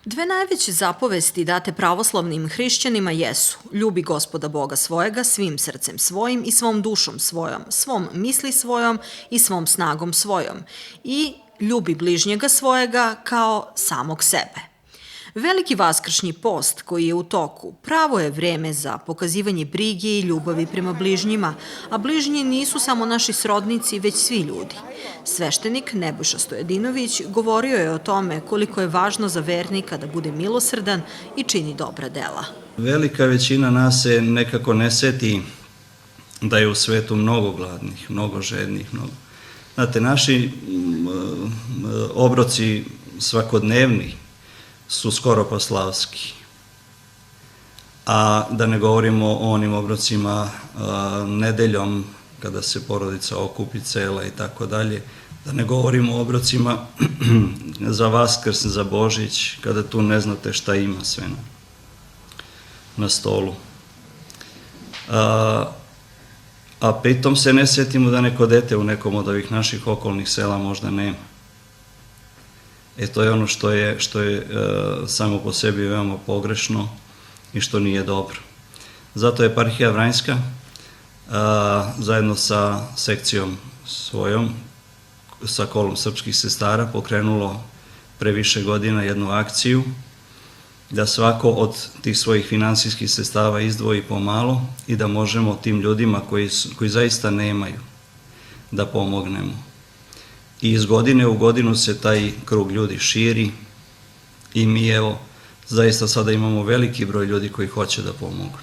Dve najveće zapovesti date pravoslavnim hrišćanima jesu: ljubi Gospoda Boga svojega svim srcem svojim i svom dušom svojom, svom misli svojom i svom snagom svojom i ljubi bližnjega svojega kao samog sebe. Veliki vaskršnji post koji je u toku pravo je vreme za pokazivanje brige i ljubavi prema bližnjima, a bližnji nisu samo naši srodnici, već svi ljudi. Sveštenik Nebojša Stojadinović govorio je o tome koliko je važno za vernika da bude milosrdan i čini dobra dela. Velika većina nas se nekako ne seti da je u svetu mnogo gladnih, mnogo žednih. Znate, naši obroci svakodnevni su skoro pa slavski. A da ne govorimo o onim obrocima nedeljom, kada se porodica okupi cela i tako dalje, da ne govorimo o obrocima za Vaskrs, za Božić, kada tu ne znate šta ima sve na stolu. A pritom se ne setimo da neko dete u nekom od ovih naših okolnih sela možda nema. To je ono što je samo po sebi veoma pogrešno i što nije dobro. Zato je eparhija Vranjska zajedno sa sekcijom svojom, sa kolom srpskih sestara, pokrenulo pre više godina jednu akciju da svako od tih svojih finansijskih sredstava izdvoji pomalo i da možemo tim ljudima koji zaista nemaju da pomognemo. I iz godine u godinu se taj krug ljudi širi i mi zaista sada imamo veliki broj ljudi koji hoće da pomognu.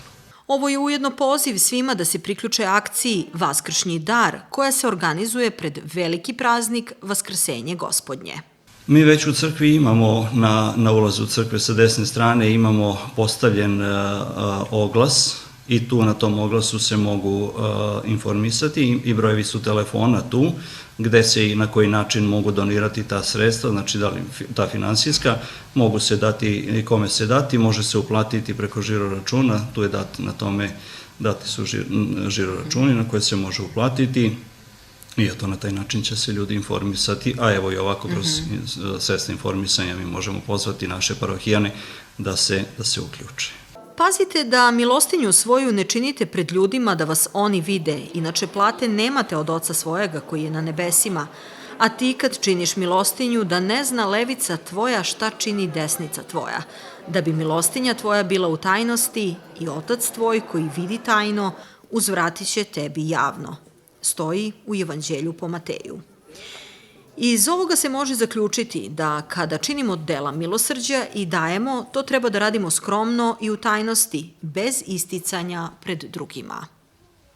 Ovo je ujedno poziv svima da se priključe akciji Vaskršnji dar, koja se organizuje pred veliki praznik Vaskrsenje Gospodnje. Mi već u crkvi imamo, na ulazu crkve sa desne strane, imamo postavljen oglas i tu na tom oglasu se mogu informisati i brojevi su telefona tu, gde se i na koji način mogu donirati ta sredstva, znači da li ta finansijska, mogu se dati i kome se dati, može se uplatiti preko žiroračuna, tu je dati su žiroračuni na koje se može uplatiti i na taj način će se ljudi informisati, a evo i ovako kroz sredstva informisanja mi možemo pozvati naše parohijane da se uključe. Pazite da milostinju svoju ne činite pred ljudima da vas oni vide, inače plate nemate od Oca svojega koji je na nebesima, a ti kad činiš milostinju da ne zna levica tvoja šta čini desnica tvoja, da bi milostinja tvoja bila u tajnosti i Otac tvoj koji vidi tajno uzvratit će tebi javno. Stoji u Evanđelju po Mateju. Iz ovoga se može zaključiti da kada činimo dela milosrđa i dajemo, to treba da radimo skromno i u tajnosti, bez isticanja pred drugima.